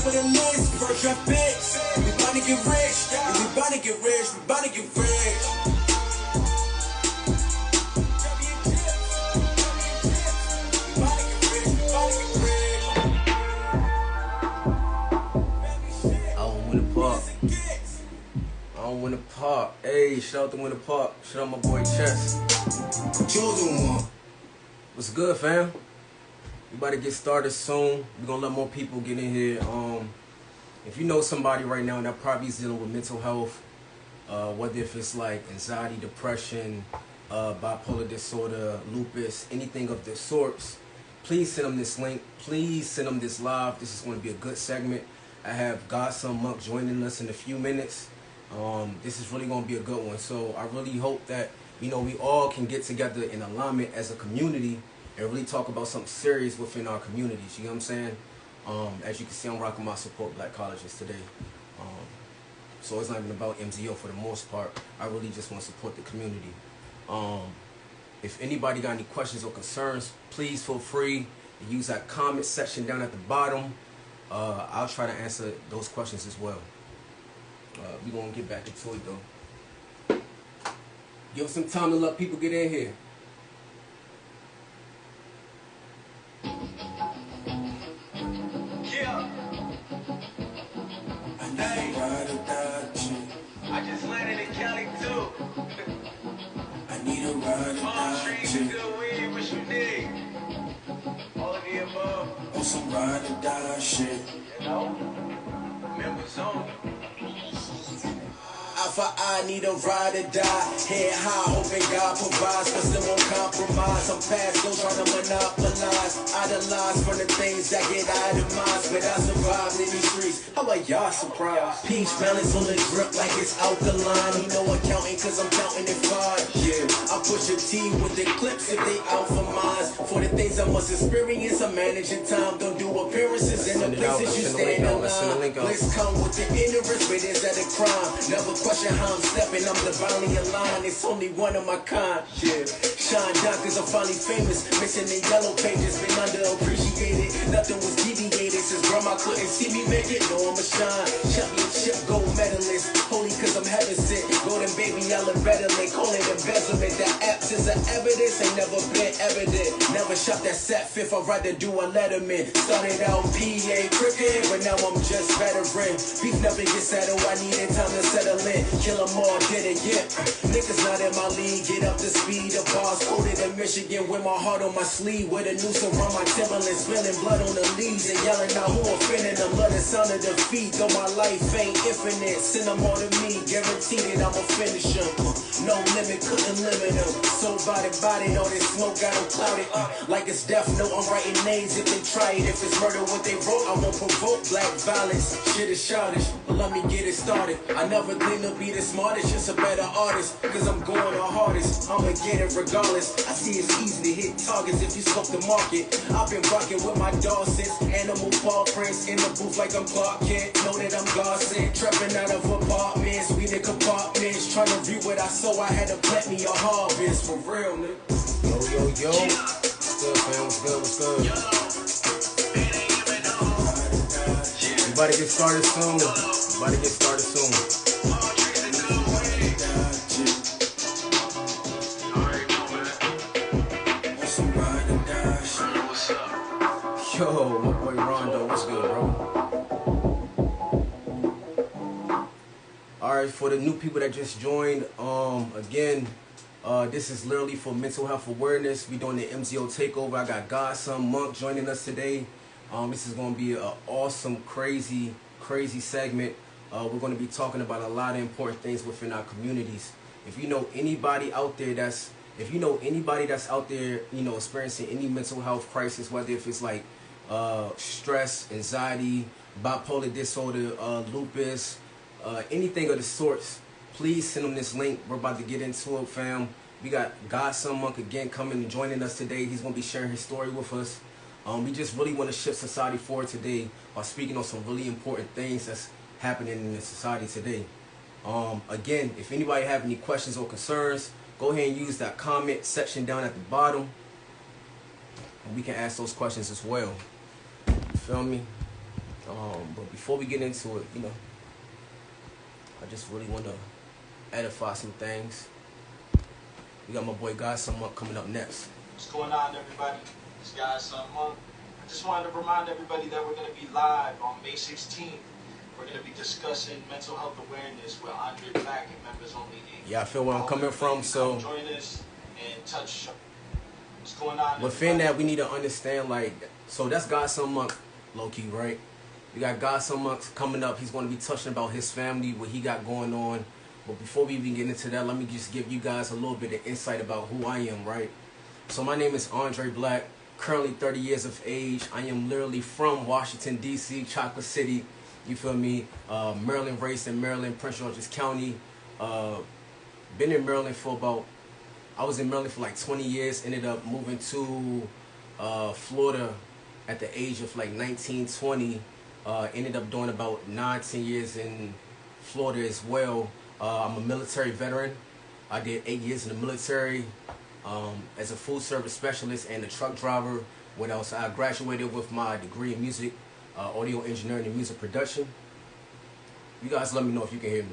of the list, first draft picks. We bout to get rich, we bout to get rich, we bout to get rich. I don't win the park. Hey, shout out to Win the Park. Shout out my boy Chess. Chosen one. What's good, fam? We about to get started soon. We're gonna let more people get in here. If you know somebody right now that probably is dealing with mental health, whether if it's like anxiety, depression, bipolar disorder, lupus, anything of the sorts, please send them this link. Please send them this live. This is going to be a good segment. I have Godson Monk joining us in a few minutes. This is really going to be a good one. So I really hope that, we all can get together in alignment as a community and really talk about something serious within our communities. You know what I'm saying? As you can see, I'm rocking my Support Black Colleges today. So it's not even about MZO for the most part. I really just want to support the community. If anybody got any questions or concerns, please feel free to use that comment section down at the bottom. I'll try to answer those questions as well. We're going to get back into it though. Give us some time to let people get in here. Yeah. I just landed in Cali too. I need a ride or die. Trees and good weed, what you need? All of the above. On some ride or die shit. You know? Members only. I need a ride or die. Head high, hoping God provides, but still won't compromise. I'm past those trying to monopolize. Idolize from the things that get itemized, but I survived in these streets. How about y'all surprised? Peach balance on the drip like it's alkaline. You know I'm counting cause I'm counting it fine. Yeah, I push a T with the clips if they out for mines. For the things I must experience, I'm managing time. Don't do appearances in the places you stand in line. Let's come with the ignorance, but is that a crime? Never question how I'm stepping, I'm divinely aligned. It's only one of my kind. Yeah, shine down cause I'm finally famous. Missing the yellow pages, been underappreciated. Nothing was deviated since grandma couldn't see me make it. No, I'm a shine. Championship gold medalist. Holy cause I'm heaven sent. Golden baby, y'all are better than call it embezzlement. The absence of evidence ain't never been evident. Never shot that set fifth, I'd rather do a letterman. Started out PA cricket, but now I'm just veteran. Beef never gets settled, I needed time to settle in. Kill 'em all, did it, yeah. Niggas not in my league, get up to speed. The bars coded in Michigan with my heart on my sleeve. With a noose around my Timberlands, spilling blood on the leaves. And yelling out who offending them, love the sound of defeat. Though my life ain't infinite, send them all to me. Guaranteed that I'ma finish them. No limit, couldn't limit them. So body, all this smoke got them clouded. Like it's death note, I'm writing names if they try it. If it's murder what they wrote, I won't provoke black violence. Shit is childish, but let me get it started. I never claim to be the smartest, just a better artist. Cause I'm going the hardest, I'ma get it regardless. I see it's easy to hit targets if you scope the market. I've been rocking with my dog since animal paw prints. In the booth like I'm Clark Kent. Know that I'm God sent, trapping out of apartments. We in compartments, trying to view what I sow. I had to plant me a harvest, for real, nigga. Yo. What's good, fam? What's good? We about to get started soon. Yo, my boy Rondo, what's good, bro? Alright, for the new people that just joined, again, this is literally for mental health awareness. We're doing the MZO Takeover. I got Godson Monk joining us today. This is going to be an awesome, crazy segment. We're going to be talking about a lot of important things within our communities. If you know anybody out there that's out there, experiencing any mental health crisis, whether if it's like stress, anxiety, bipolar disorder, lupus, anything of the sorts, please send them this link. We're about to get into it, fam. We got Godson Monk again coming and joining us today. He's going to be sharing his story with us. We just really want to shift society forward today by speaking on some really important things that's happening in the society today. Again, if anybody have any questions or concerns, go ahead and use that comment section down at the bottom, and we can ask those questions as well. You feel me? But before we get into it, I just really want to edify some things. We got my boy Gonzalez coming up next. What's going on, everybody? This guy's son Monk. I just wanted to remind everybody that we're going to be live on May 16th. We're going to be discussing mental health awareness with Aundrae Black and Members Only Inc. Yeah, I feel where I'm coming from, so join us and touch. What's going on? But in that, we need to understand, so that's Gonzalez Monk, low-key, right? We got Gonzalez Monk coming up. He's going to be touching about his family, what he got going on. But before we even get into that, let me just give you guys a little bit of insight about who I am, right? So my name is Aundrae Black, currently 30 years of age. I am literally from Washington, D.C., Chocolate City, you feel me? Maryland, raised in Maryland, Prince George's County. Been in Maryland I was in Maryland for like 20 years, ended up moving to Florida at the age of like 19, 20. Ended up doing about 9-10 years in Florida as well. I'm a military veteran. I did 8 years in the military as a food service specialist and a truck driver. What else? I graduated with my degree in music, audio engineering and music production. You guys let me know if you can hear me.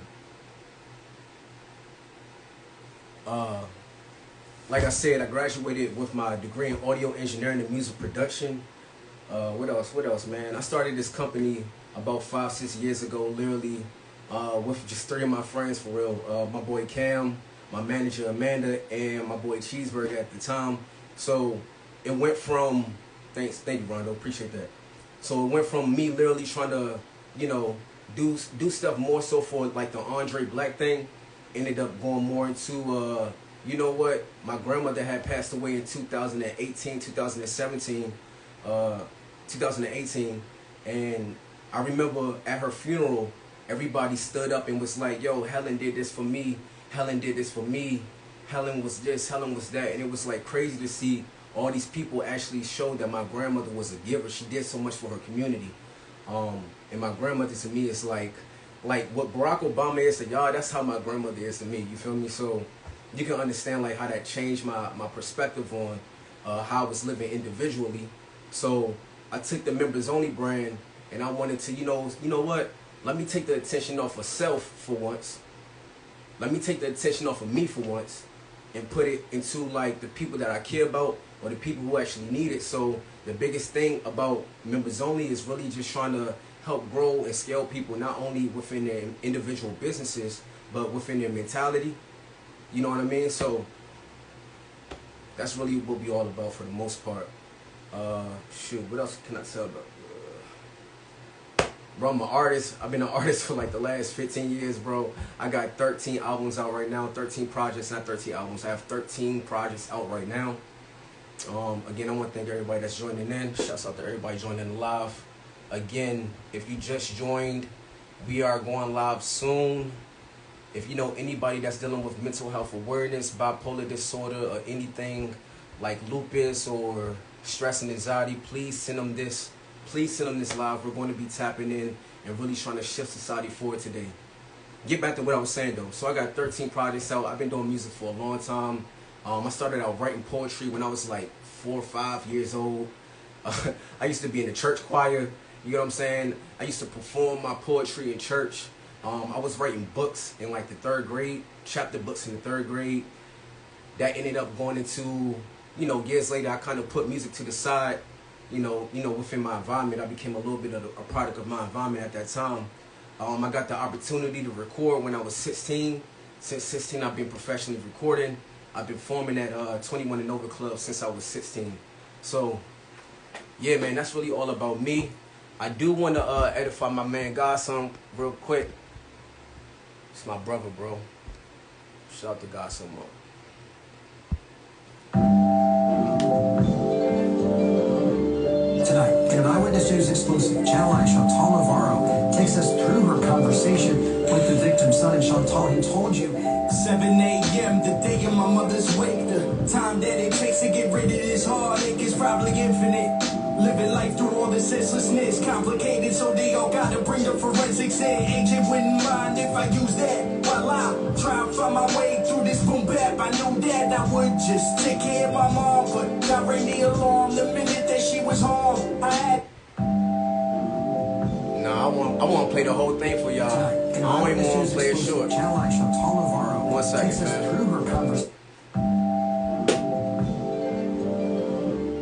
Like I said, I graduated with my degree in audio engineering and music production. What else, man? I started this company about 5-6 years ago, literally, with just 3 of my friends, for real. My boy Cam, my manager Amanda, and my boy Cheeseburger at the time. So it went from, thank you, Rondo, appreciate that. So it went from me literally trying to, do stuff more so for like the Aundrae Black thing. Ended up going more into, you know what? My grandmother had passed away in 2018, and I remember at her funeral, everybody stood up and was like, yo, Helen did this for me, Helen did this for me, Helen was this, Helen was that. And it was like crazy to see all these people actually show that my grandmother was a giver. She did so much for her community. And my grandmother to me is like what Barack Obama is to y'all, that's how my grandmother is to me, you feel me? So you can understand like how that changed my perspective on how I was living individually. So I took the Members Only brand and I wanted to, you know what? Let me take the attention off of self for once. Let me take the attention off of me for once and put it into like the people that I care about or the people who actually need it. So the biggest thing about Members Only is really just trying to help grow and scale people, not only within their individual businesses, but within their mentality. You know what I mean? So that's really what we all about for the most part. Shoot, what else can I tell about? Bro, I'm an artist. I've been an artist for like the last 15 years, bro. I got 13 albums out right now, 13 projects, not 13 albums. I have 13 projects out right now. Again, I want to thank everybody that's joining in. Shouts out to everybody joining live. Again, if you just joined, we are going live soon. If you know anybody that's dealing with mental health awareness, bipolar disorder, or anything like lupus or stress and anxiety, please send them this. Please send them this live. We're going to be tapping in and really trying to shift society forward today. Get back to what I was saying though. So I got 13 projects out. I've been doing music for a long time. I started out writing poetry when I was like 4 or 5 years old. I used to be in the church choir. You know what I'm saying? I used to perform my poetry in church. I was writing books in like the 3rd grade, chapter books in the 3rd grade. That ended up going into, years later, I kind of put music to the side. Within my environment, I became a little bit of a product of my environment at that time. I got the opportunity to record when I was 16. Since 16, I've been professionally recording. I've been performing at 21 and Over Club since I was 16. So, yeah, man, that's really all about me. I do want to edify my man Godson real quick. It's my brother, bro. Shout out to Godson, bro. Tonight, in an Eyewitness News exclusive, Channel 9 Chantal Navarro takes us through her conversation with the victim's son. And Chantal, he told you 7 a.m. the day of my mother's wake. The time that it takes to get rid of this heartache is probably infinite. Living life through all the senselessness, complicated, so they all gotta bring the forensics in. Agent wouldn't mind if I use that while I try to find my way through this boom bap. I knew that I would just take care of my mom, but I rang the alarm the minute that she was home. I had I want to play the whole thing for y'all. I don't even want to play it short. 1 second, man.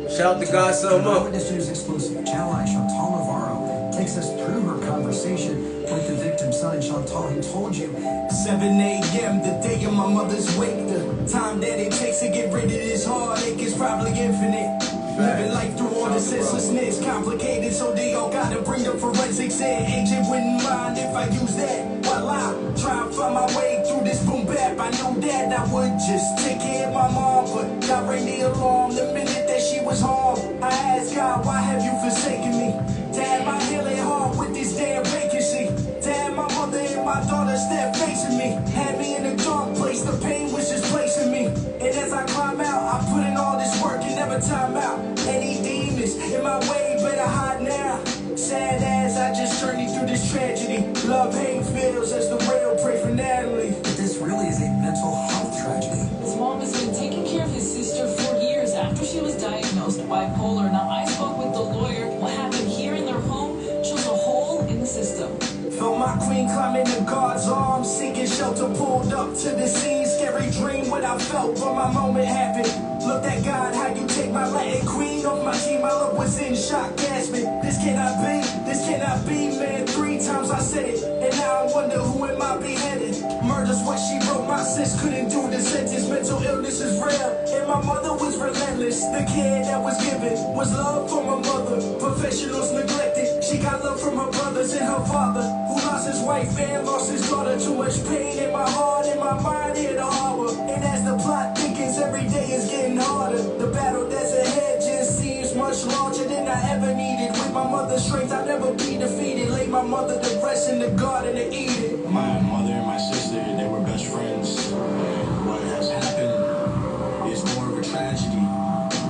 Shout out to God Some Up. Eyewitness News exclusive. Channel 9 Chantal Navarro takes us through her conversation with the victim's son. And Chantal, he told you 7 a.m. the day of my mother's wake. The time that it takes to get rid of this heartache is probably infinite. Living life through all the senselessness, complicated, so they all gotta bring the forensics in. Agent wouldn't mind if I use that while I try and find my way through this boom bap. I knew that I would just take care of my mom, but God rang the alarm the minute that she was home. I asked God, why have you forsaken me? To have my healing heart with this damn vacancy. To have my mother and my daughter stand facing me. Had me in a dark place, the pain was just placing me. And as I climb out, I put in all this work and never time out. Any demons in my way, better hide now. Sad as I just journey through this tragedy. Love, hate feels as the rail, pray for Natalie. that this really is a mental health tragedy. His mom has been taking care of his sister for years after she was diagnosed bipolar. Now, I spoke with the lawyer. What happened here in their home shows a hole in the system. Felt my queen climbing the guard's arms, seeking shelter, pulled up to the scene. Scary dream what I felt, but my moment happened. Looked at God, how you take my Latin queen off my team. My love was in shock, gasping. This cannot be, man. 3 times I said it, and now I wonder who am I beheaded. Murder's what she wrote, my sis couldn't do the sentence. Mental illness is real, and my mother was relentless. The care that was given was love from my mother. Professionals neglected, she got love from her brothers and her father, who lost his wife and lost his daughter. Too much pain in my heart, in my mind, here to harbor. And as the plot thickens, every day is getting harder. The battle that's ahead just seems much larger than I ever needed. With my mother's strength, I'll never be defeated. Lay my mother to rest in the garden of Eden. My mother and my sister, they were best friends. What has happened is more of a tragedy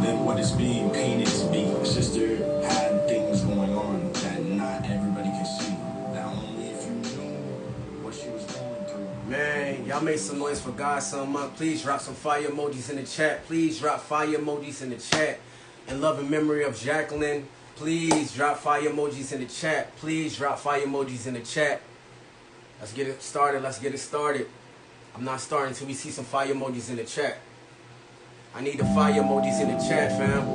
than what is being painted to be. My sister had things going on that not everybody can see. That only if you knew what she was going through. Man, y'all make some noise for God Some Up. Please drop some fire emojis in the chat. Please drop fire emojis in the chat. In love and memory of Jacqueline. Please drop fire emojis in the chat. Please drop fire emojis in the chat. Let's get it started. Let's get it started. I'm not starting until we see some fire emojis in the chat. I need the fire emojis in the chat, fam.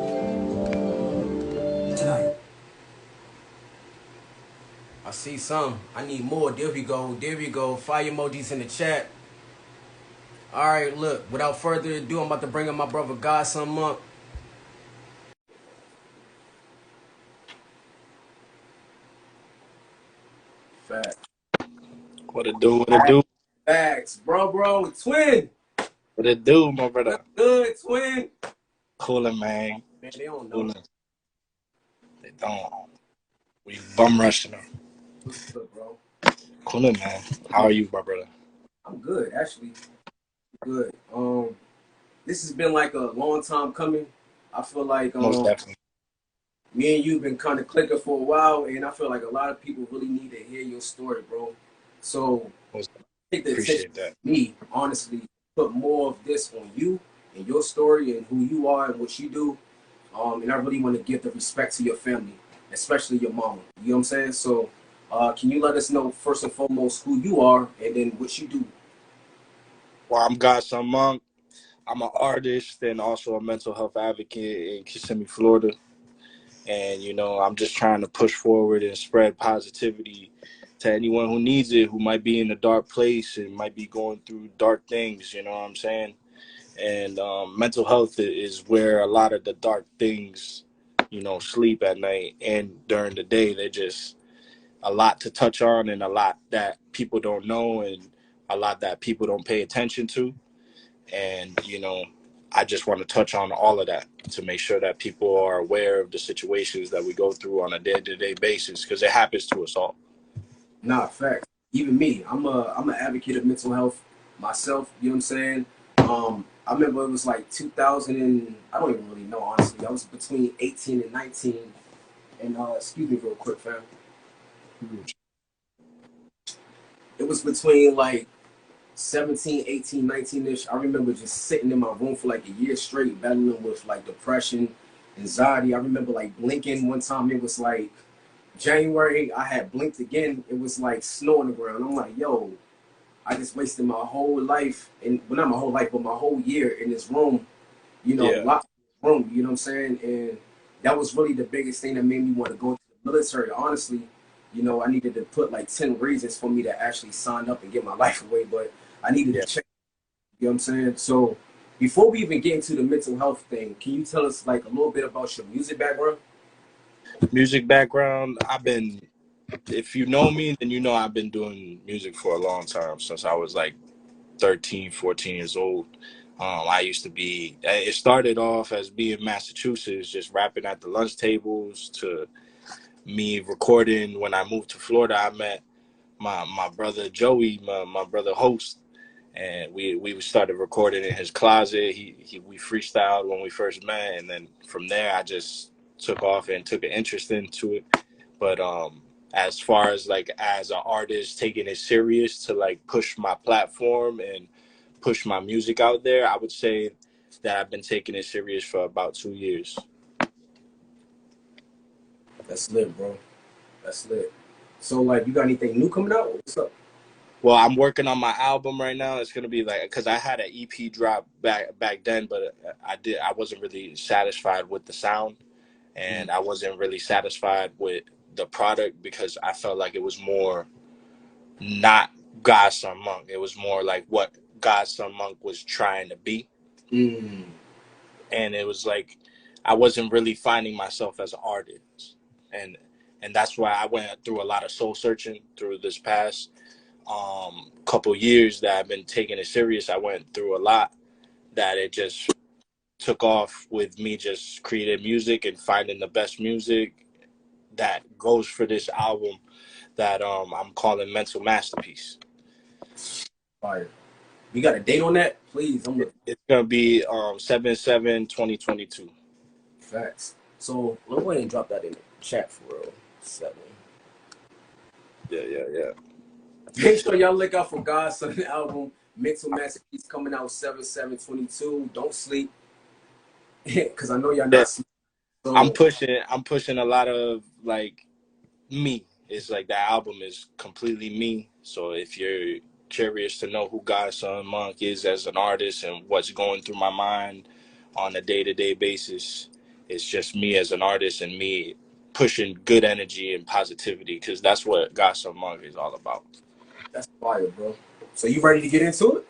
Tonight. I see some. I need more. There we go. There we go. Fire emojis in the chat. Alright, look. Without further ado, I'm about to bring up my brother God Some Up. Facts. What it do? What it do? Facts. Bro. Twin. What it do, my brother? Good, twin. Coolin', man. Man, they don't know. Coolin'. They don't. We bum rushing them. Good, bro. Coolin', man. How are you, my brother? I'm good, actually. Good. This has been like a long time coming. I feel like Most definitely. me and you been kind of clicking for a while, and I feel like a lot of people really need to hear your story, bro. So Most take the appreciate attention that. to me, honestly, put more of this on you and your story and who you are and what you do. And I really want to give the respect to your family, especially your mom. You know what I'm saying? So can you let us know first and foremost who you are and then what you do? Well, I'm God Some Monk. I'm an artist and also a mental health advocate in Kissimmee, Florida. And, you know, I'm just trying to push forward and spread positivity to anyone who needs it, who might be in a dark place and might be going through dark things, you know what I'm saying? And mental health is where a lot of the dark things, you know, sleep at night and during the day. They're just a lot to touch on and a lot that people don't know and a lot that people don't pay attention to. And, you know, I just want to touch on all of that to make sure that people are aware of the situations that we go through on a day-to-day basis, because it happens to us all. Nah, facts. Even me, I'm an advocate of mental health myself. You know what I'm saying? I remember it was like 2000 and I don't even really know, honestly. I was between 18 and 19. And excuse me real quick, fam. It was between like 17, 18, 19-ish. I remember just sitting in my room for like a year straight, battling with like depression, anxiety. I remember like blinking one time. It was like January, I had blinked again. It was like snow on the ground. I'm like, yo, I just wasted my whole life, and well, not my whole life, but my whole year in this room, Yeah. locked in the room, you know what I'm saying? And that was really the biggest thing that made me want to go to the military. Honestly, I needed to put like 10 reasons for me to actually sign up and get my life away, but I needed Yeah. to check, you know what I'm saying? So before we even get into the mental health thing, can you tell us like a little bit about your music background? Music background, if you know me, then you know I've been doing music for a long time, since I was like 13, 14 years old. It started off as being Massachusetts, just rapping at the lunch tables, to me recording. When I moved to Florida, I met my brother Joey, my brother Host, and we started recording in his closet. We freestyled when we first met, and then from there I just took off and took an interest into it. But as far as like as an artist, taking it serious to like push my platform and push my music out there, I would say that I've been taking it serious for about 2 years. That's lit, bro. That's lit. So like, you got anything new coming out? What's up? Well, I'm working on my album right now. It's gonna be like, because I had an EP drop back then, but I wasn't really satisfied with the sound, and I wasn't really satisfied with the product, because I felt like it was more not Godson Monk. It was more like what Godson Monk was trying to be. Mm. And it was like I wasn't really finding myself as an artist. And that's why I went through a lot of soul searching through this past couple years that I've been taking it serious. I went through a lot that it just took off with me just creating music and finding the best music that goes for this album that I'm calling Mental Masterpiece. Fire. You got a date on that? Please, I'm looking. It's gonna be 7/7/2022. Facts. So let's go ahead and drop that in the chat for real. 7. Yeah. Make sure y'all look out for Godson album, Mental Masterpiece, coming out 7/7/22. Don't sleep, because I know y'all Yeah. not sleep. So, I'm pushing a lot of like me. It's like that album is completely me. So if you're curious to know who Godson Monk is as an artist and what's going through my mind on a day-to-day basis, it's just me as an artist and me pushing good energy and positivity, because that's what Godson Monk is all about. that's fire, bro. So you ready to get into it?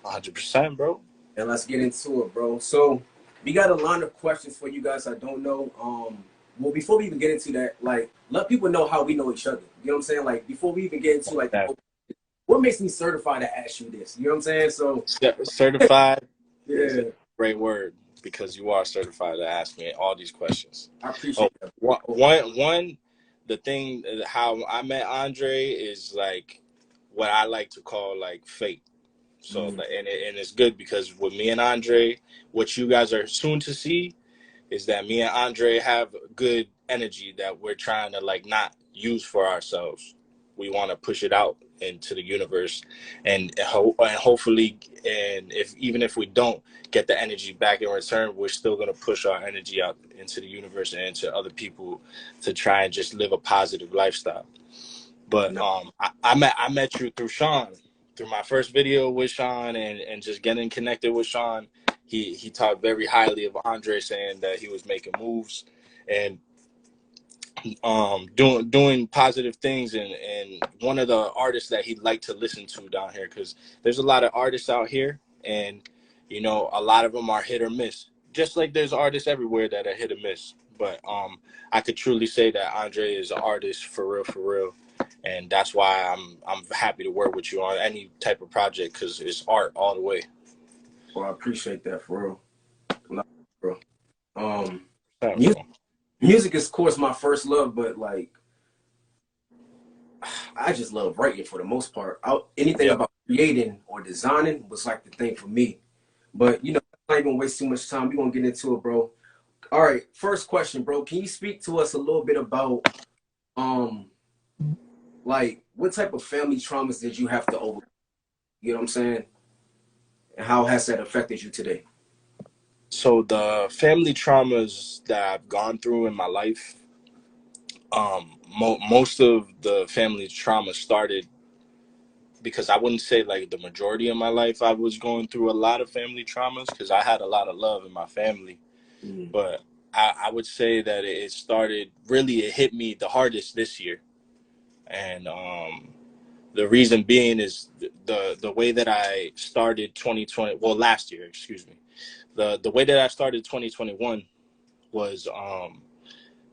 100%, bro. And let's get into it, bro. So we got a line of questions for you guys. I don't know. Well, before we even get into that, like, let people know how we know each other. You know what I'm saying? Like, before we even get into like, what makes me certified to ask you this? You know what I'm saying? So certified yeah, is a great word, because you are certified to ask me all these questions. I appreciate that. One, the thing how I met Aundrae is like what I like to call like fate. So and it's good, because with me and Aundrae, what you guys are soon to see is that me and Aundrae have good energy that we're trying to like not use for ourselves. We want to push it out into the universe, and hopefully, and even if we don't get the energy back in return, we're still gonna push our energy out into the universe and into other people to try and just live a positive lifestyle. But I met you through Sean, through my first video with Sean, and just getting connected with Sean. He talked very highly of Aundrae, saying that he was making moves and doing positive things, and one of the artists that he'd like to listen to down here, because there's a lot of artists out here, and a lot of them are hit or miss, just like there's artists everywhere that are hit or miss. But I could truly say that Aundrae is an artist for real, and that's why I'm happy to work with you on any type of project, because it's art all the way. Well, I appreciate that for real, bro. Yeah, music is, of course, my first love, but like, I just love writing for the most part. Anything about creating or designing was like the thing for me. But I'm not even waste too much time. We're gonna get into it, bro. All right, first question, bro. Can you speak to us a little bit about like what type of family traumas did you have to overcome? You know what I'm saying? And how has that affected you today? So the family traumas that I've gone through in my life, Most of the family trauma started because I wouldn't say like the majority of my life I was going through a lot of family traumas, because I had a lot of love in my family. But I would say that it started, really it hit me the hardest this year. And the reason being is the way that I started 2020, well, last year, excuse me. The way that I started 2021 was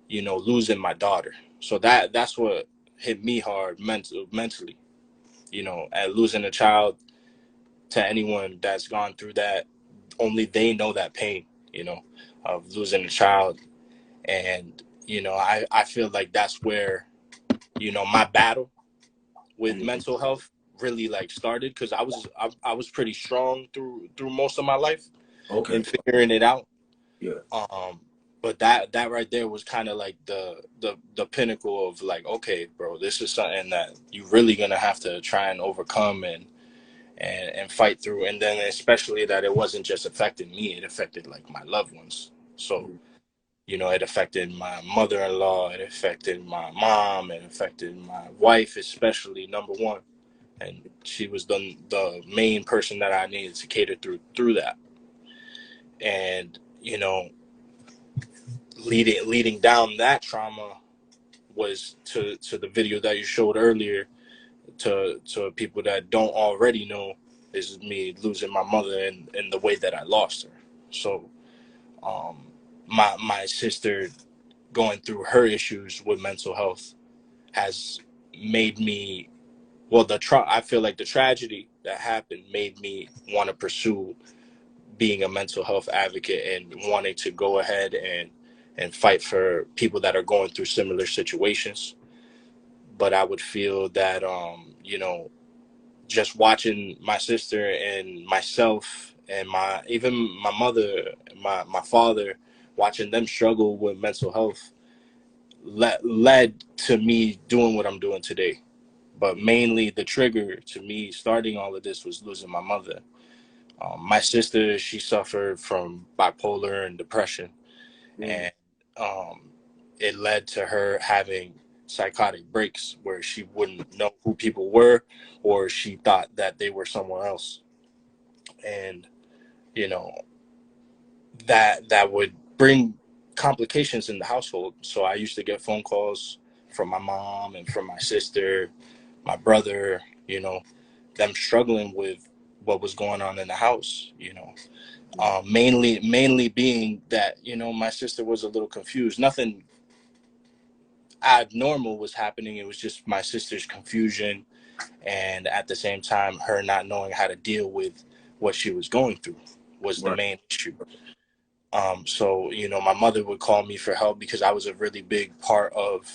losing my daughter. So that's what hit me hard mentally, at losing a child. To anyone that's gone through that, only they know that pain, of losing a child. And I feel like that's where my battle with mental health really like started, because I was pretty strong through most of my life in figuring it out. But that right there was kind of like the pinnacle of like, okay, bro, this is something that you really gonna have to try and overcome and fight through. And then especially that it wasn't just affecting me, it affected like my loved ones. So it affected my mother-in-law, it affected my mom, it affected my wife, especially, number one. And she was the main person that I needed to cater through that. And leading down that trauma was to the video that you showed earlier, to people that don't already know, is me losing my mother and the way that I lost her. So my sister going through her issues with mental health has made me, well, I feel like the tragedy that happened made me want to pursue being a mental health advocate and wanting to go ahead and fight for people that are going through similar situations. But I would feel that just watching my sister and myself and even my mother, my father, watching them struggle with mental health led to me doing what I'm doing today. But mainly the trigger to me starting all of this was losing my mother. My sister, she suffered from bipolar and depression, and it led to her having psychotic breaks where she wouldn't know who people were, or she thought that they were someone else. And you know that would bring complications in the household. So I used to get phone calls from my mom and from my sister, my brother, them struggling with what was going on in the house. Mainly being that my sister was a little confused. Nothing abnormal was happening. It was just my sister's confusion, and at the same time her not knowing how to deal with what she was going through was the main issue. So my mother would call me for help because I was a really big part of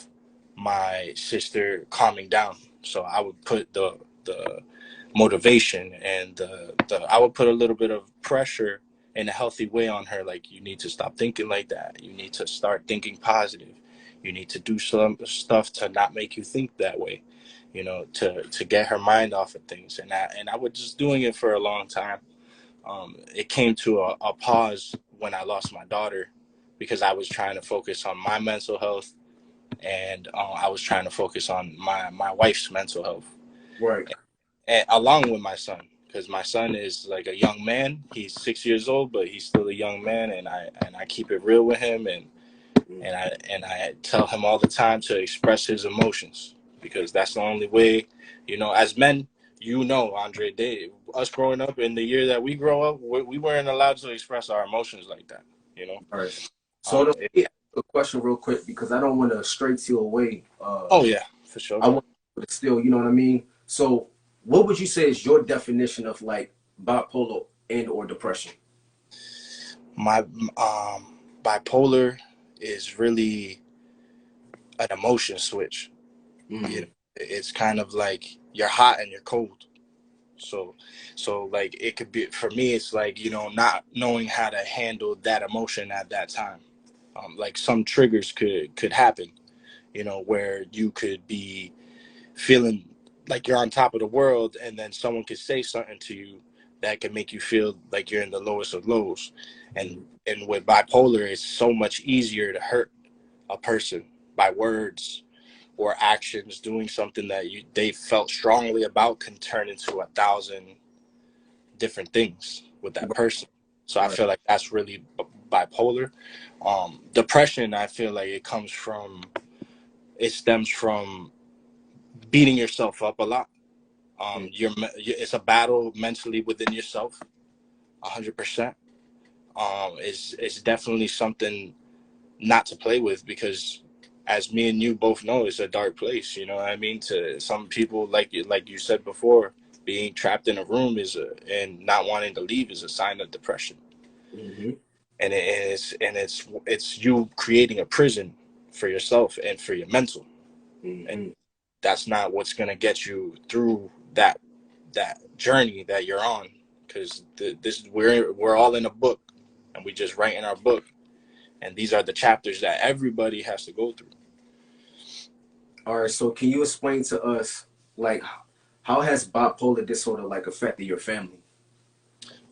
my sister calming down. So I would put the motivation and I would put a little bit of pressure in a healthy way on her. Like, you need to stop thinking like that. You need to start thinking positive. You need to do some stuff to not make you think that way, to get her mind off of things. And I was just doing it for a long time. It came to a pause when I lost my daughter, because I was trying to focus on my mental health, and I was trying to focus on my wife's mental health. Right. And along with my son, because my son is like a young man. He's 6 years old, but he's still a young man, and I keep it real with him, and I tell him all the time to express his emotions, because that's the only way, as men, Aundrae, us growing up in the year that we grow up, we weren't allowed to express our emotions like that, All right. So let me ask a question real quick, because I don't want to stray you away. Oh yeah, for sure. I want to still, you know what I mean? So what would you say is your definition of like bipolar and or depression? My bipolar is really an emotion switch. It's kind of like you're hot and you're cold. So like, it could be, for me, it's like, not knowing how to handle that emotion at that time. Like, some triggers could happen, where you could be feeling like you're on top of the world, and then someone could say something to you that can make you feel like you're in the lowest of lows. And with bipolar, it's so much easier to hurt a person by words or actions, doing something that they felt strongly about can turn into 1,000 different things with that person. So I feel like that's really bipolar. Depression, I feel like it stems from beating yourself up a lot. It's a battle mentally within yourself, 100%. It's definitely something not to play with, because as me and you both know, it's a dark place. You know what I mean? To some people, like you said before, being trapped in a room and not wanting to leave is a sign of depression. Mm-hmm. And it's you creating a prison for yourself and for your mental. Mm-hmm. And that's not what's going to get you through that journey that you're on, because we're all in a book, and we just write in our book, and these are the chapters that everybody has to go through. All right, so can you explain to us, like, how has bipolar disorder, like, affected your family?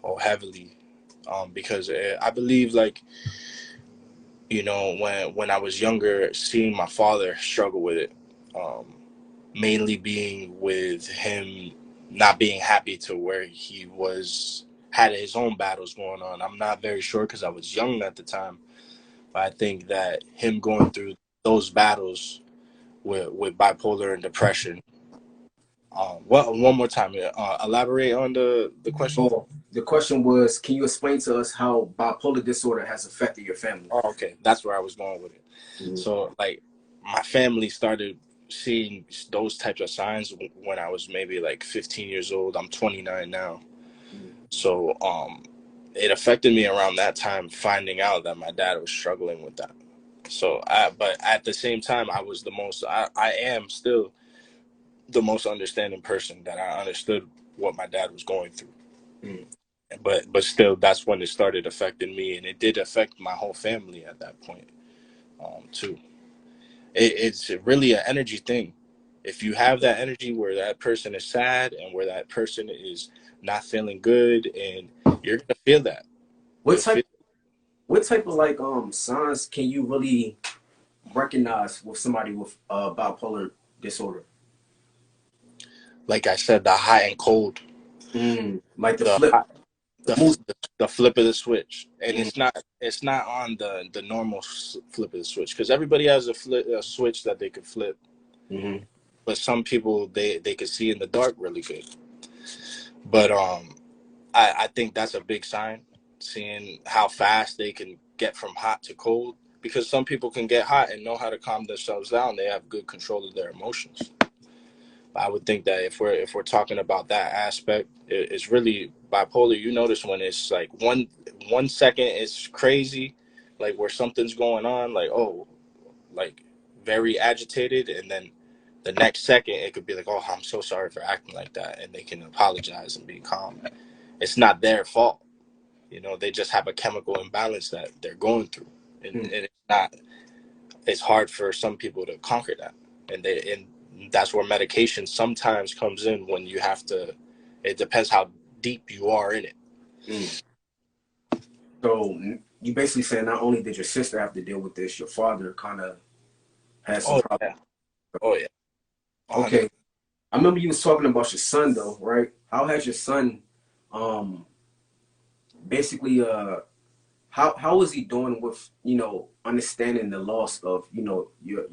Oh, heavily. Because I believe, like, you know, when I was younger, seeing my father struggle with it, mainly being with him not being happy to where he had his own battles going on. I'm not very sure because I was young at the time, but I think that him going through those battles with bipolar and depression. Well, one more time, elaborate on the question. Oh, the question was, can you explain to us how bipolar disorder has affected your family? Oh, okay, that's where I was going with it. Mm-hmm. So, like, my family started seeing those types of signs when I was maybe like 15 years old. I'm 29 now. Mm-hmm. So, it affected me around that time, finding out that my dad was struggling with that. So, but at the same time, I am still the most understanding person, that I understood what my dad was going through. Mm-hmm. But still, that's when it started affecting me, and it did affect my whole family at that point, too. It's really an energy thing. If you have that energy where that person is sad and where that person is not feeling good, and you're gonna feel that. What type of like signs can you really recognize with somebody with bipolar disorder? Like I said, the hot and cold, Like the the flip, hot, the mood. the flip of the switch, and Mm. it's not on the normal flip of the switch, because everybody has a switch that they could flip, Mm-hmm. but some people they could see in the dark really good. But I think that's a big sign, seeing how fast they can get from hot to cold, because some people can get hot and know how to calm themselves down. They have good control of their emotions. I would think that if we're talking about that aspect, it's really bipolar. You notice when it's like one second it's crazy, like where something's going on, like, oh, like very agitated, and then the next second it could be like, oh, I'm so sorry for acting like that, and they can apologize and be calm. It's not their fault, you know. They just have a chemical imbalance that they're going through, and it's hard for some people to conquer that, and that's where medication sometimes comes in, when you have to. It depends how deep you are in it. Mm. So you basically saying not only did your sister have to deal with this, your father kind of had some Oh problems. yeah, oh yeah. 100. Okay, I remember you was talking about your son though, right? How has your son, um, basically, how is he doing with, you know, understanding the loss of, you know, your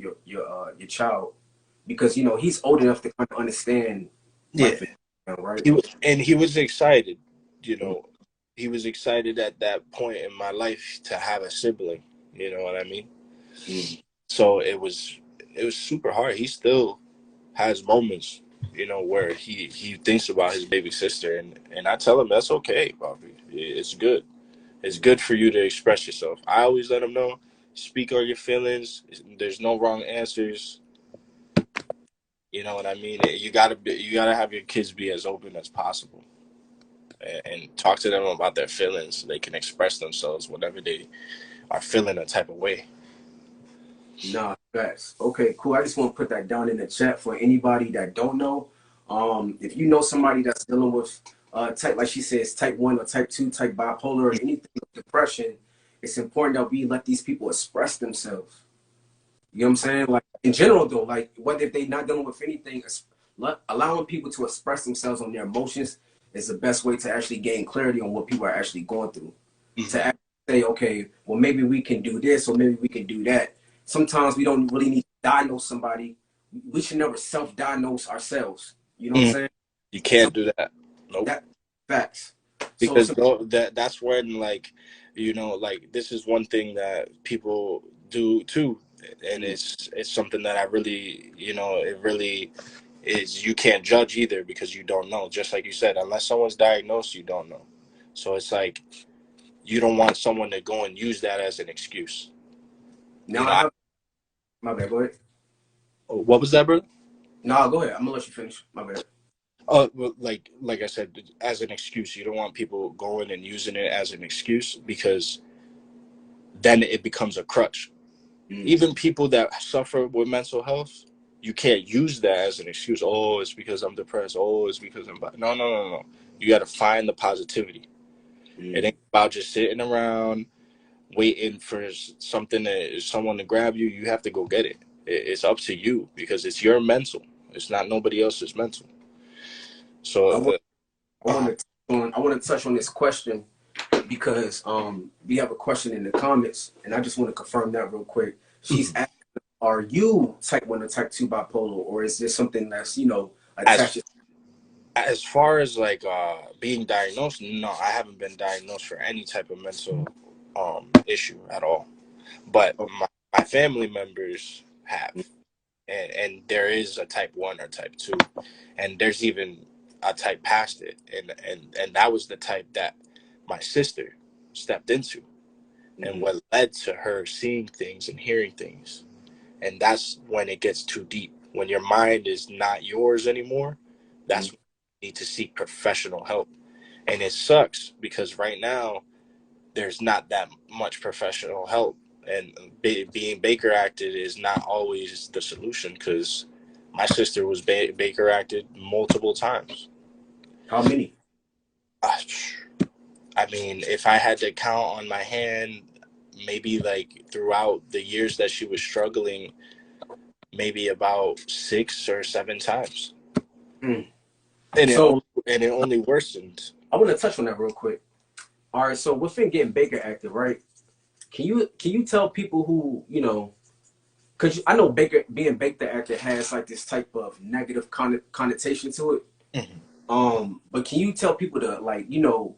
child, because you know he's old enough to kind of understand Yeah, life, right? he was excited, you know. He was excited at that point in my life to have a sibling. You know what I mean? Mm. So it was super hard. He still has moments, you know, where he thinks about his baby sister, and I tell him that's okay, Bobby. It's good. It's good for you to express yourself. I always let him know, speak on your feelings. There's no wrong answers. You know what I mean? You gotta have your kids be as open as possible, and talk to them about their feelings. They can express themselves whenever they are feeling a type of way. Nah, facts. Okay, cool. I just want to put that down in the chat for anybody that don't know. If you know somebody that's dealing with type, like she says, type 1 or type 2, type bipolar, or anything with depression, it's important that we let these people express themselves. You know what I'm saying? Like in general though, like whether if they not dealing with anything, allowing people to express themselves on their emotions is the best way to actually gain clarity on what people are actually going through. To Mm-hmm. actually say, okay, well maybe we can do this or maybe we can do that. Sometimes we don't really need to diagnose somebody. We should never self-diagnose ourselves. You know what I'm Mm. saying? You can't do that. Nope. That facts. Because So that's when, like, like, this is one thing that people do too, and it's something that I really, it really is. You can't judge either because you don't know. Just like you said, unless someone's diagnosed, you don't know. So it's like you don't want someone to go and use that as an excuse. now I have my bad. Go ahead. What was that, brother? No, go ahead. I'm gonna let you finish. My bad. Well, like I said, as an excuse, you don't want people going and using it as an excuse because then it becomes a crutch. Even people that suffer with mental health, you can't use that as an excuse. Oh, it's because I'm depressed. Oh, it's because no. You got to find the positivity. It ain't about just sitting around waiting for someone to grab you. You have to go get it. It's up to you because it's your mental. It's not nobody else's mental. I So, want I want to touch on this question because we have a question in the comments, and I just want to confirm that real quick. She's asking, are you type 1 or type 2 bipolar, or is this something that's attached? as far as like being diagnosed, no, I haven't been diagnosed for any type of mental issue at all. But my family members have, and there is a type 1 or type 2, and there's even a type past it, and that was the type that my sister stepped into, and what led to her seeing things and hearing things. And that's when it gets too deep. When your mind is not yours anymore, that's when you need to seek professional help. And it sucks because right now there's not that much professional help. And being Baker acted is not always the solution because my sister was Baker acted multiple times. How many? I mean, if I had to count on my hand, maybe like throughout the years that she was struggling, maybe about 6 or 7 times, and it only worsened. I want to touch on that real quick. All right, so within getting Baker active, right? Can you tell people who because I know Baker being Baker active has like this type of negative connotation to it. But can you tell people to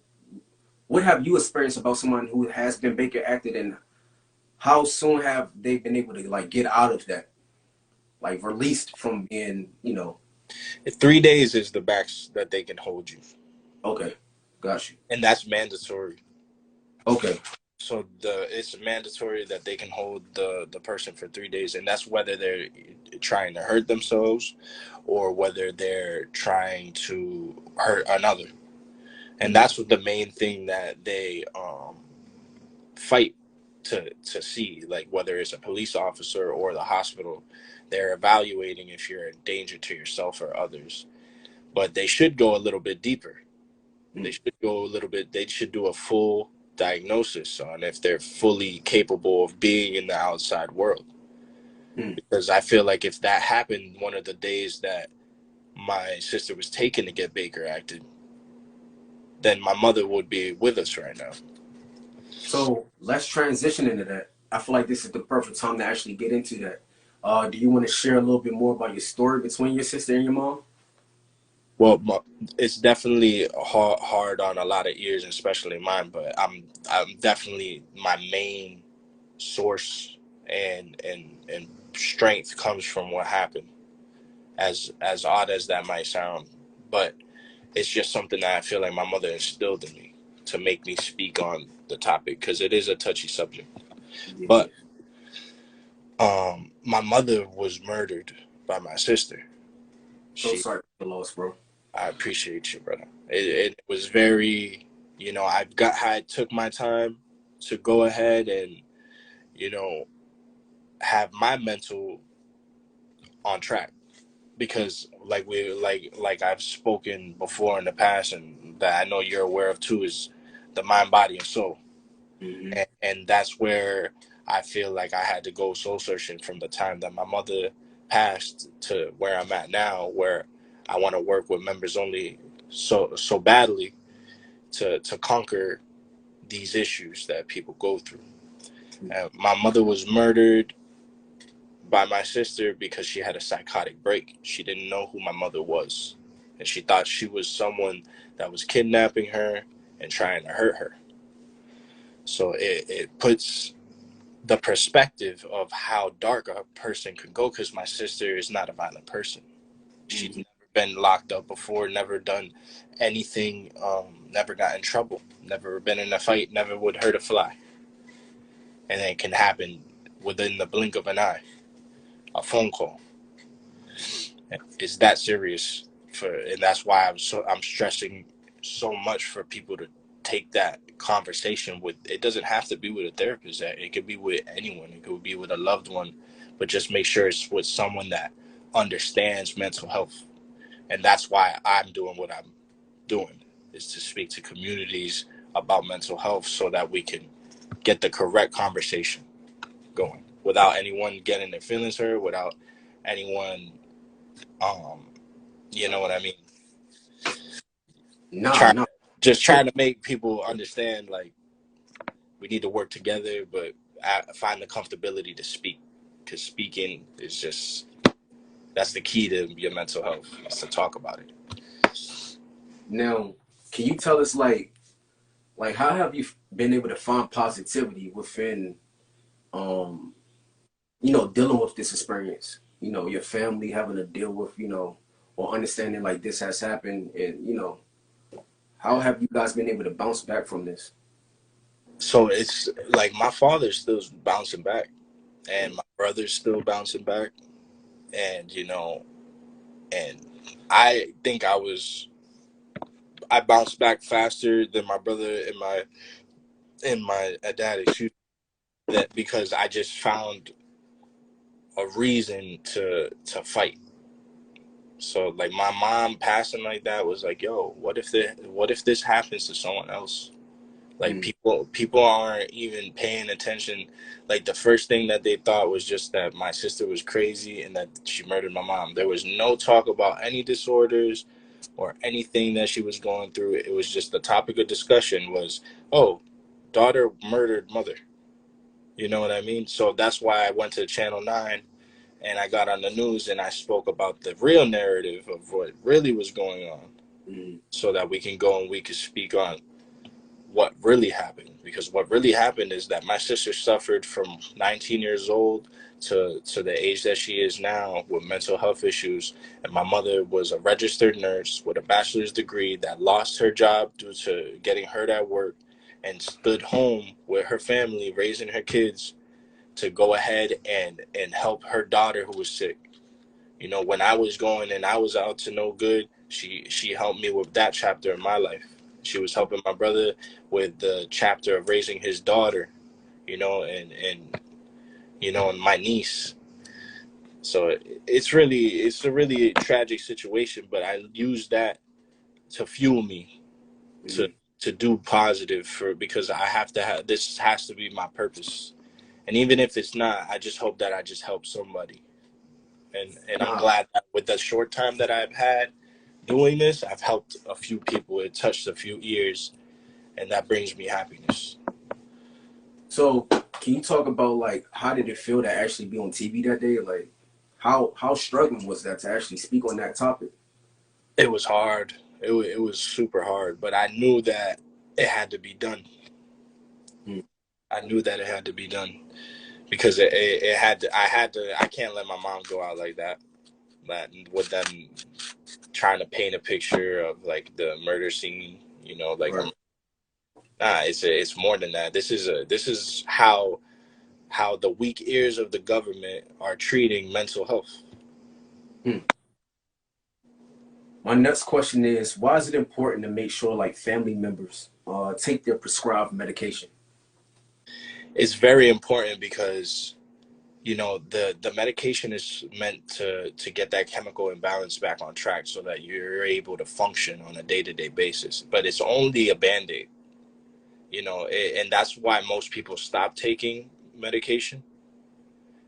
what have you experienced about someone who has been Baker active, and how soon have they been able to like get out of that, like released from being. 3 days is the max that they can hold you. Okay, got you. And that's mandatory. Okay. So it's mandatory that they can hold the person for 3 days, and that's whether they're trying to hurt themselves or whether they're trying to hurt another. And that's what the main thing that they fight to see, like whether it's a police officer or the hospital, they're evaluating if you're a danger to yourself or others. But they should go a little bit deeper. They should do a full diagnosis on if they're fully capable of being in the outside world. Because I feel like if that happened one of the days that my sister was taken to get Baker acted, then my mother would be with us right now. So let's transition into that. I feel like this is the perfect time to actually get into that. Do you want to share a little bit more about your story between your sister and your mom? Well, it's definitely hard on a lot of ears, especially mine. But I'm definitely, my main source and strength comes from what happened. As odd as that might sound, but it's just something that I feel like my mother instilled in me to make me speak on the topic because it is a touchy subject. Yeah. But my mother was murdered by my sister. So sorry for the loss, bro. I appreciate you, brother. It was very, I took my time to go ahead and, have my mental on track because like I've spoken before in the past and that I know you're aware of too is the mind, body, and soul. And that's where I feel like I had to go soul searching from the time that my mother passed to where I'm at now, where I want to work with members only so badly to conquer these issues that people go through. My mother was murdered by my sister because she had a psychotic break. She didn't know who my mother was, and she thought she was someone that was kidnapping her and trying to hurt her. So it puts the perspective of how dark a person could go, because my sister is not a violent person. She's never been locked up before, never done anything, never got in trouble, never been in a fight, never would hurt a fly. And it can happen within the blink of an eye. A phone call. It's that serious, and that's why I'm stressing so much for people to take that conversation with. It doesn't have to be with a therapist. It could be with anyone. It could be with a loved one, but just make sure it's with someone that understands mental health. And that's why I'm doing what I'm doing, is to speak to communities about mental health so that we can get the correct conversation going without anyone getting their feelings hurt, without anyone, you know what I mean? Trying to make people understand, like, we need to work together, but find the comfortability to speak, because speaking is just, that's the key to your mental health, is to talk about it. Now, can you tell us, like how have you been able to find positivity within, dealing with this experience? Your family having to deal with, or understanding like this has happened, and how have you guys been able to bounce back from this? So it's like my father's still bouncing back, and my brother's still bouncing back, and and I think I bounced back faster than my brother and my dad, that because I just found a reason to fight. So like my mom passing like that was like, yo, what if this happens to someone else? Like people aren't even paying attention. Like the first thing that they thought was just that my sister was crazy and that she murdered my mom. There was no talk about any disorders or anything that she was going through. It was just the topic of discussion was, oh, daughter murdered mother. You know what I mean? So that's why I went to Channel 9 and I got on the news and I spoke about the real narrative of what really was going on, so that we can go and we can speak on what really happened. Because what really happened is that my sister suffered from 19 years old to the age that she is now with mental health issues. And my mother was a registered nurse with a bachelor's degree that lost her job due to getting hurt at work and stood home with her family raising her kids to go ahead and help her daughter who was sick. When I was going and I was out to no good, she helped me with that chapter in my life. She was helping my brother with the chapter of raising his daughter, and my niece. So it's a really tragic situation, but I use that to fuel me to do positive, because I have to have, this has to be my purpose. And even if it's not, I just hope that I just help somebody. And I'm glad that with the short time that I've had doing this, I've helped a few people. It touched a few ears, and that brings me happiness. So can you talk about, like, how did it feel to actually be on TV that day? Like, how struggling was that to actually speak on that topic? It was hard. It was super hard, but I knew that it had to be done. I knew that it had to be done, because it had to. I can't let my mom go out like that. That with them trying to paint a picture of like the murder scene, like, right. It's more than that. This is how the weak ears of the government are treating mental health. My next question is, why is it important to make sure like family members take their prescribed medication? It's very important because the medication is meant to get that chemical imbalance back on track so that you're able to function on a day-to-day basis. But it's only a Band-Aid, and that's why most people stop taking medication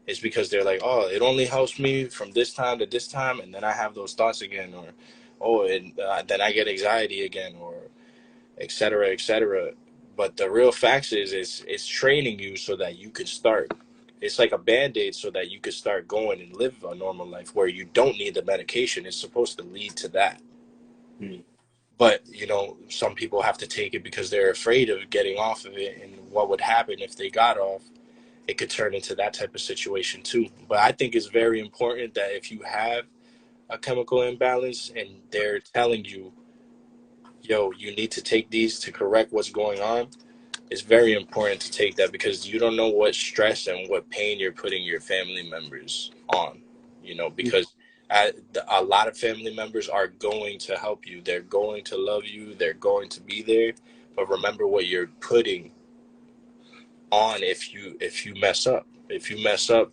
is because they're like, oh, it only helps me from this time to this time, and then I have those thoughts again, or oh, and then I get anxiety again, or et cetera, et cetera. But the real facts is it's training you so that you can start. It's like a band-aid so that you can start going and live a normal life where you don't need the medication. It's supposed to lead to that. Mm. But, you know, some people have to take it because they're afraid of getting off of it and what would happen if they got off. It could turn into that type of situation too. But I think it's very important that if you have a chemical imbalance and they're telling you, yo, you need to take these to correct what's going on, it's very important to take that because you don't know what stress and what pain you're putting your family members on, you know, because a lot of family members are going to help you. They're going to love you. They're going to be there. But remember what you're putting on if you mess up. If you mess up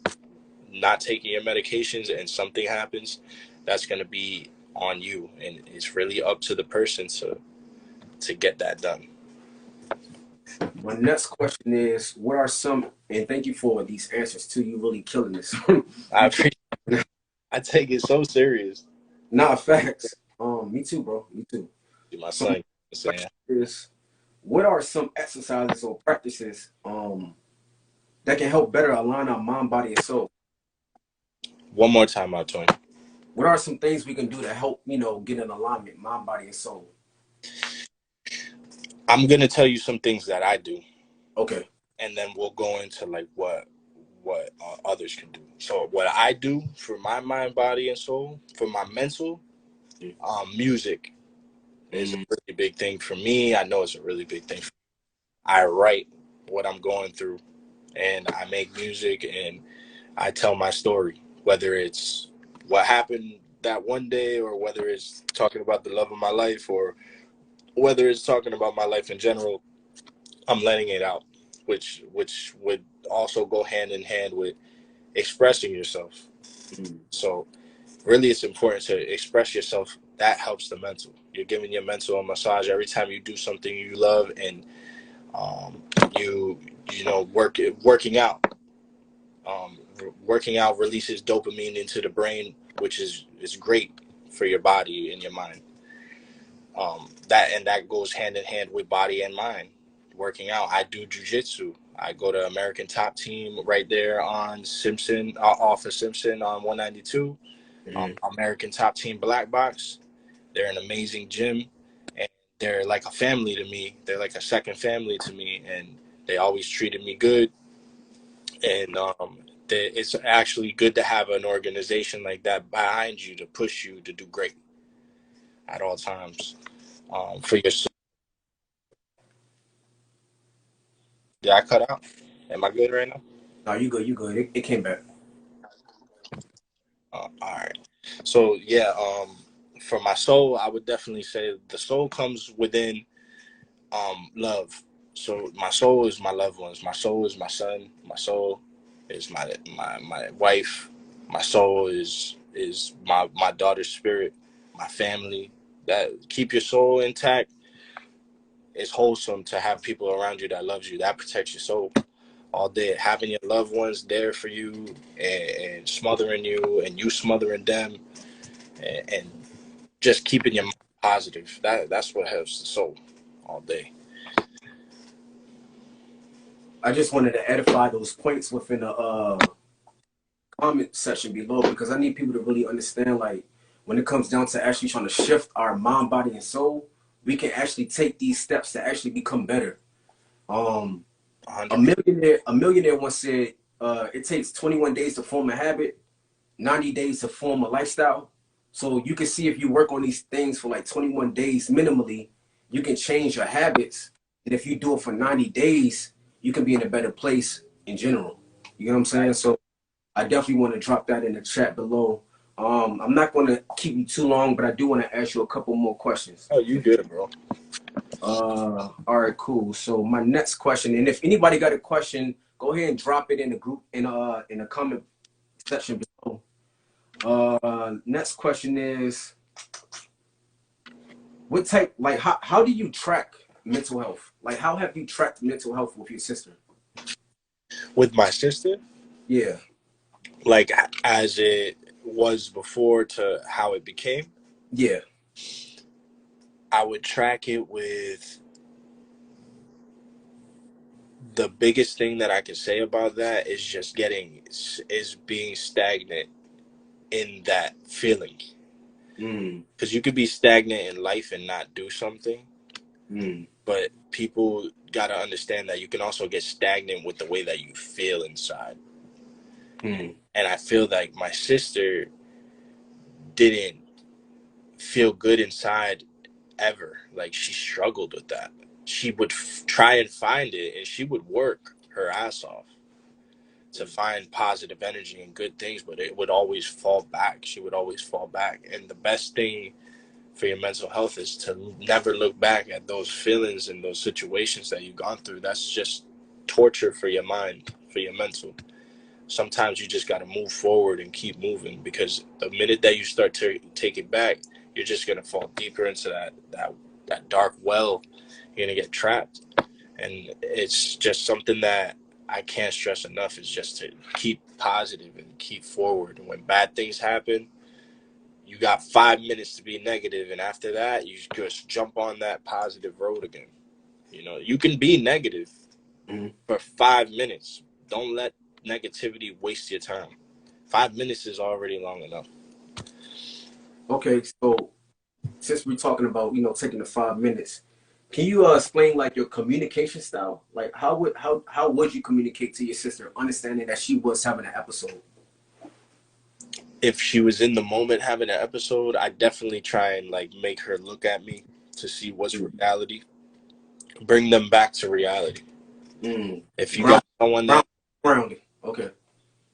not taking your medications and something happens, that's going to be on you. And it's really up to the person to get that done. My next question is, what are some, and thank you for these answers too, you really killing this. I appreciate it. I take it so serious. Nah, facts. Me too, bro. Me too. My So son my saying, question is, what are some exercises or practices that can help better align our mind, body, and soul? one more time, Tony. What are some things we can do to help, you know, get in alignment, mind, body, and soul? I'm gonna tell you some things that I do. Okay. And then we'll go into like what others can do. So what I do for my mind, body, and soul, for my mental, music is a really big thing for me. I know it's a really big thing. I write what I'm going through, and I make music, and I tell my story, whether it's what happened that one day, or whether it's talking about the love of my life, or whether it's talking about my life in general. I'm letting it out, which would also go hand in hand with expressing yourself. So really it's important to express yourself. That helps the mental. You're giving your mental a massage every time you do something you love, and you know working out. Working out releases dopamine into the brain, which is great for your body and your mind. That goes hand in hand with body and mind. Working out. I do jujitsu. I go to American Top Team right there on Simpson, off of Simpson on 192. American Top Team Black Box. They're an amazing gym, and they're like a family to me. They're like a second family to me, and they always treated me good. And it's actually good to have an organization like that behind you to push you to do great at all times. For yourself. Did I cut out? Am I good right now? No, you good. You good. It came back. All right. So yeah, for my soul, I would definitely say the soul comes within love. So my soul is my loved ones. My soul is my son. My soul is my wife. My soul is my daughter's spirit. My family. That keep your soul intact. It's wholesome to have people around you that loves you. That protects your soul all day. Having your loved ones there for you and smothering you and you smothering them and just keeping your mind positive. That's what helps the soul all day. I just wanted to edify those points within the comment section below because I need people to really understand, like, when it comes down to actually trying to shift our mind, body, and soul, we can actually take these steps to actually become better. A millionaire once said, it takes 21 days to form a habit, 90 days to form a lifestyle. So you can see if you work on these things for like 21 days minimally, you can change your habits. And if you do it for 90 days, you can be in a better place in general. You know what I'm saying? So I definitely want to drop that in the chat below. I'm not going to keep you too long, but I do want to ask you a couple more questions. Oh, you good, bro. All right, cool. So my next question, and if anybody got a question, go ahead and drop it in the group in the comment section below. Next question is, what type, like, how do you track mental health? Like, how have you tracked mental health with your sister? With my sister, Yeah. like as it was before to how it became, Yeah. I would track it with the biggest thing that I can say about that is just being stagnant in that feeling. Because you could be stagnant in life and not do something, but people got to understand that you can also get stagnant with the way that you feel inside. And I feel like my sister didn't feel good inside ever. Like, she struggled with that. She would try and find it, and she would work her ass off to find positive energy and good things, but it would always fall back. She would always fall back. And the best thing for your mental health is to never look back at those feelings and those situations that you've gone through. That's just torture for your mind, for your mental. Sometimes you just got to move forward and keep moving, because the minute that you start to take it back, you're just going to fall deeper into that dark well. You're going to get trapped. And it's just something that I can't stress enough, is just to keep positive and keep forward. And when bad things happen, you got 5 minutes to be negative, and after that, you just jump on that positive road again. You know, you can be negative for 5 minutes. Don't let negativity waste your time. 5 minutes is already long enough. Okay, so since we're talking about, taking the 5 minutes, can you explain like your communication style? Like how would you communicate to your sister, understanding that she was having an episode? If she was in the moment having an episode, I definitely try and like make her look at me to see what's reality. Bring them back to reality. If you got someone that grounded, okay,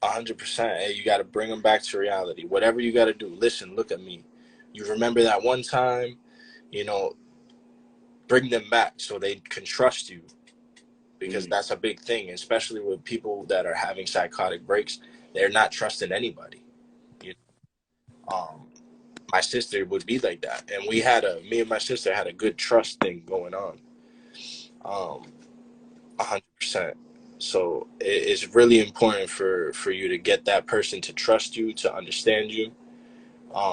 100%, hey, you got to bring them back to reality. Whatever you got to do. Listen, look at me. You remember that one time, bring them back so they can trust you, because that's a big thing, especially with people that are having psychotic breaks. They're not trusting anybody. My sister would be like that, and me and my sister had a good trust thing going on, 100%. So it's really important for you to get that person to trust you, to understand you,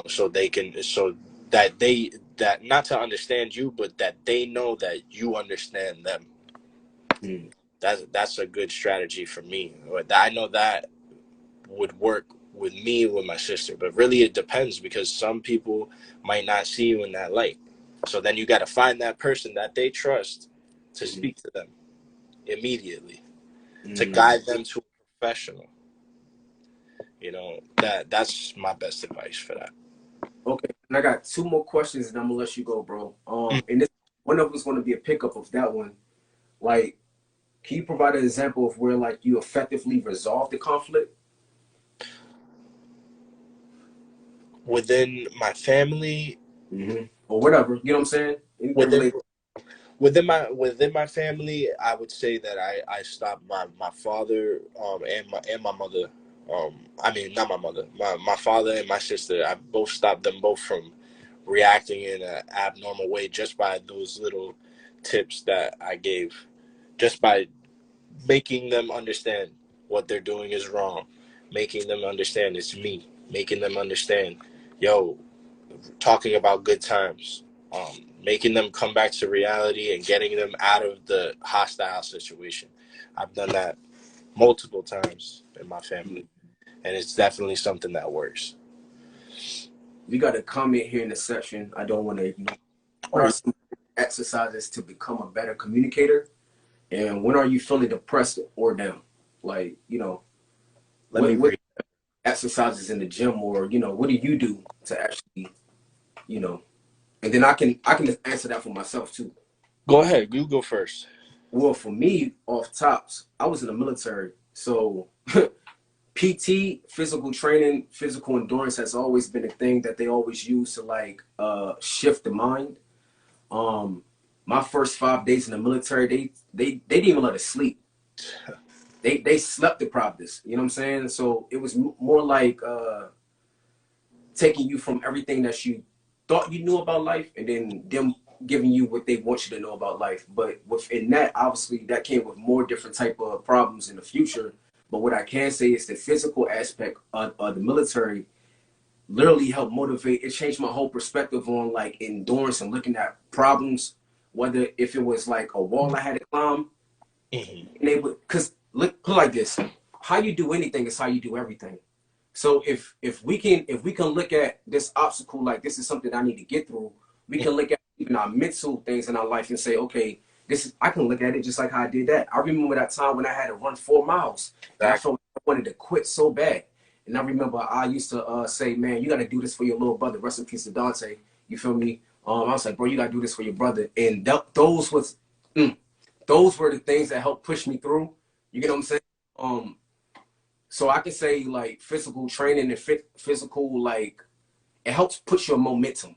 so that not to understand you, but that they know that you understand them. That's a good strategy for me. I know that would work with me and with my sister, but really it depends, because some people might not see you in that light. So then you got to find that person that they trust to speak to them immediately, to guide them to a professional. That's my best advice for that. Okay, and I got 2 more questions, and I'm gonna let you go, bro. And this one of them is going to be a pickup of that one. Like, can you provide an example of where like you effectively resolved the conflict within my family, or whatever? You know what I'm saying? Within my family, I would say that I stopped my father and my mother. I mean, not my mother, my father and my sister. I both stopped them both from reacting in an abnormal way, just by those little tips that I gave, just by making them understand what they're doing is wrong, making them understand it's me, making them understand, talking about good times, making them come back to reality and getting them out of the hostile situation. I've done that multiple times in my family, and it's definitely something that works. You got a comment here in the section. I don't want to ignore. What are some exercises to become a better communicator? And when are you feeling depressed or down? Like, what exercises in the gym, or what do you do to actually, and then I can just answer that for myself too. Go ahead, you go first. Well, for me, off tops, I was in the military, so PT, physical training, physical endurance has always been a thing that they always use to like shift the mind. My first 5 days in the military, they didn't even let us sleep. They slept deprived us. You know what I'm saying? So it was more like taking you from everything that you thought you knew about life, and then them giving you what they want you to know about life. But within that, obviously, that came with more different type of problems in the future. But what I can say is the physical aspect of the military literally helped motivate. It changed my whole perspective on like endurance and looking at problems. Whether if it was like a wall I had to climb, Mhm. and they would, because look, put it like this: how you do anything is how you do everything. So if we can look at this obstacle like this is something I need to get through, we can look at even our mental things in our life and say, okay, this is I can look at it just like how I did that. I remember that time when I had to run 4 miles and I Exactly. felt like I wanted to quit so bad. And I remember I used to say, man, you got to do this for your little brother. Rest in peace to Dante. You feel me? I was like, bro, you got to do this for your brother. And those were the things that helped push me through. You get what I'm saying? So I can say like physical training and physical like it helps put your momentum.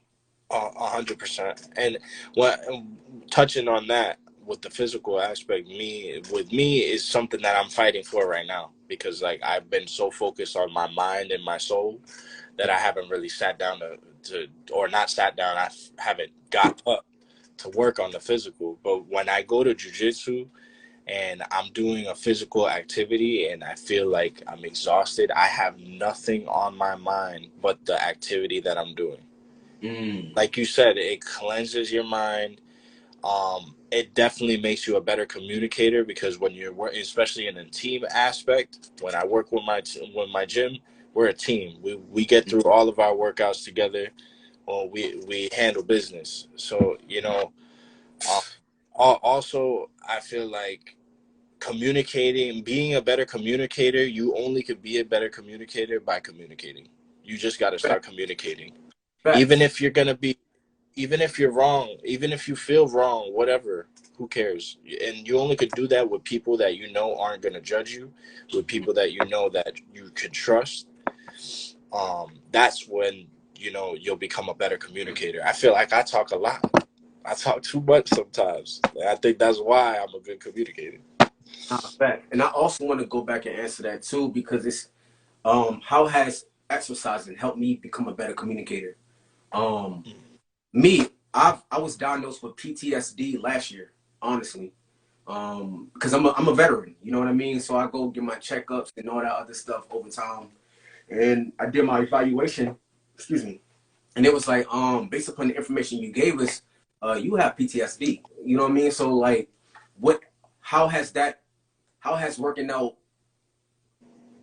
100%. And what touching on that with the physical aspect, me is something that I'm fighting for right now because like I've been so focused on my mind and my soul that I haven't really sat down to or not sat down. I haven't got up to work on the physical. But when I go to jujitsu and I'm doing a physical activity and I feel like I'm exhausted, I have nothing on my mind but the activity that I'm doing. Like you said, it cleanses your mind. It definitely makes you a better communicator because when you're working, especially in a team aspect, when I work with my gym, we're a team. We get through all of our workouts together. Well, we handle business. So um, also I feel like communicating, being a better communicator, you only could be a better communicator by communicating. You just got to start communicating. Even Facts. if you're gonna be, even if you're wrong, even if you feel wrong, whatever, who cares? And you only could do that with people that you know aren't gonna judge you, with people that you know that you can trust. That's when you'll become a better communicator. I feel like I talk a lot. I talk too much sometimes. And I think that's why I'm a good communicator. Fact. And I also want to go back and answer that too because it's how has exercising helped me become a better communicator? Um Me, I was diagnosed with PTSD last year, honestly. Because I'm a veteran, you know what I mean? So I go get my checkups and all that other stuff over time. And I did my evaluation, excuse me, and it was like, based upon the information you gave us, you have PTSD. You know what I mean? So like what how has that how has working out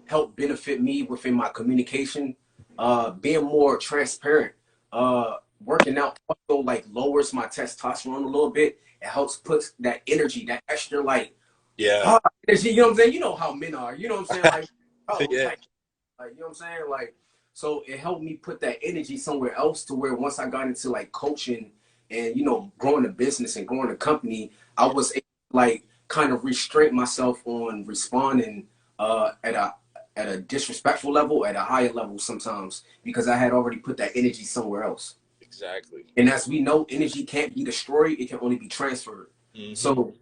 helped benefit me within my communication, being more transparent, working out also like lowers my testosterone a little bit. It helps put that energy, that extra like Yeah. energy. You know what I'm saying? You know how men are. You know what I'm saying? Like, oh, Yeah. like you know what I'm saying? Like, so it helped me put that energy somewhere else to where once I got into like coaching and growing a business and growing a company, I was able to, like kind of restrain myself on responding at a disrespectful level, at a higher level sometimes because I had already put that energy somewhere else. Exactly. And as we know, energy can't be destroyed; it can only be transferred. Hmm. So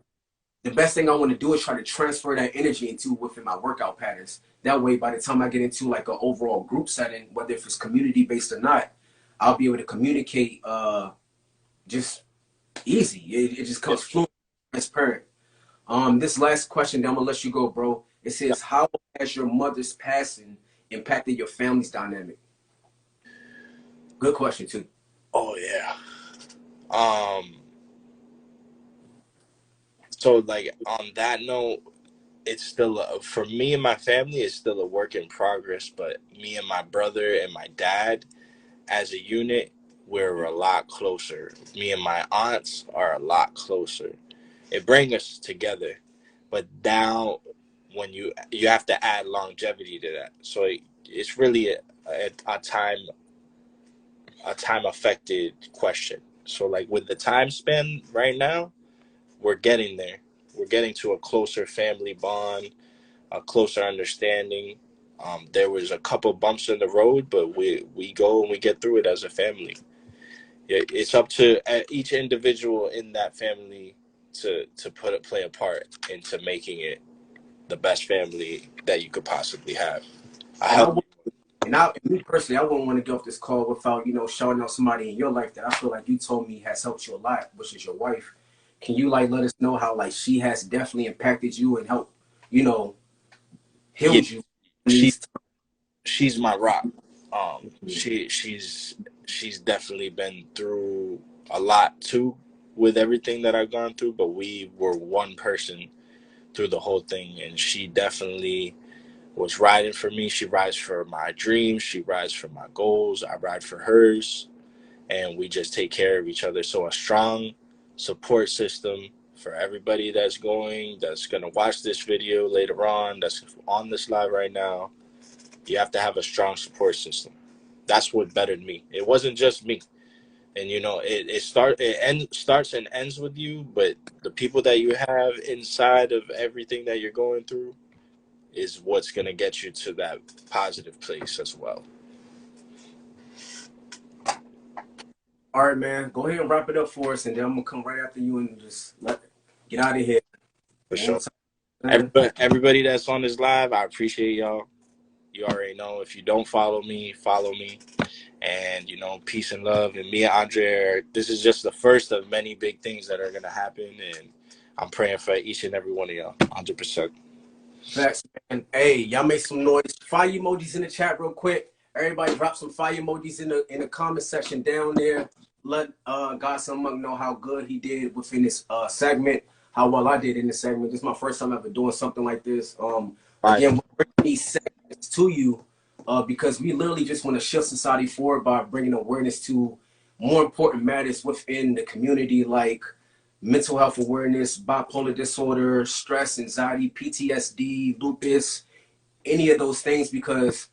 the best thing I want to do is try to transfer that energy into within my workout patterns. That way, by the time I get into like an overall group setting, whether if it's community based or not, I'll be able to communicate just easy. It just Yeah. comes fluent, transparent. This last question, then I'm gonna let you go, bro. It says, how has your mother's passing impacted your family's dynamic? Good question too. Oh yeah. Um. So like on that note, it's still for me and my family, it's still a work in progress. But me and my brother and my dad, as a unit, we're a lot closer. Me and my aunts are a lot closer. It brings us together, but now when you have to add longevity to that, so it's really a time affected question. So like with the time span right now, we're getting there. We're getting to a closer family bond, a closer understanding. There was a couple bumps in the road, but we go and we get through it as a family. Yeah, it's up to each individual in that family to play a part into making it the best family that you could possibly have. I And I help will, you. me personally, I wouldn't want to get off this call without, shouting out somebody in your life that I feel like you told me has helped you a lot, which is your wife. Can you like let us know how like she has definitely impacted you and helped, Yeah, healed you in she these she's my rock. times? She's definitely been through a lot too with everything that I've gone through, but we were one person through the whole thing, and she definitely was riding for me. She rides for my dreams. She rides for my goals. I ride for hers, and we just take care of each other. So a strong support system for everybody that's gonna watch this video later on, that's on this live right now. You have to have a strong support system. That's what bettered me. It wasn't just me. And starts and ends with you, but the people that you have inside of everything that you're going through is what's going to get you to that positive place as well. All right, man. Go ahead and wrap it up for us, and then I'm gonna come right after you and just get out of here. For One sure. time. Everybody that's on this live, I appreciate y'all. You already know, if you don't follow me, follow me. And, peace and love. And me and Aundrae, this is just the first of many big things that are going to happen. And I'm praying for each and every one of y'all, 100%. Facts, man. Hey, y'all make some noise. Fire emojis in the chat real quick. Everybody drop some fire emojis in the comment section down there. Let Godson Monk know how good he did within this segment, how well I did in this segment. This is my first time ever doing something like this. Again, we're bringing these segments to you because we literally just want to shift society forward by bringing awareness to more important matters within the community, like mental health awareness, bipolar disorder, stress, anxiety, PTSD, lupus, any of those things, because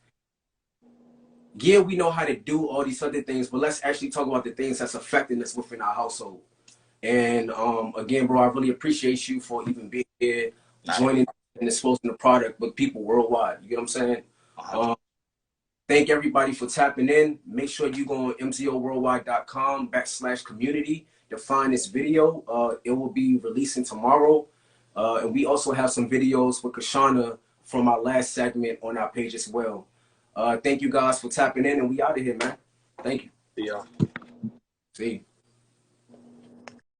yeah, we know how to do all these other things, but let's actually talk about the things that's affecting us within our household. And again, bro, I really appreciate you for even being here, joining and exposing the product with people worldwide. You get what I'm saying? Thank everybody for tapping in. Make sure you go on mtoworldwide.com/community to find this video. It will be releasing tomorrow. And we also have some videos with Kashana from our last segment on our page as well. Thank you guys for tapping in, and we out of here, man. Thank you. Yeah. See you.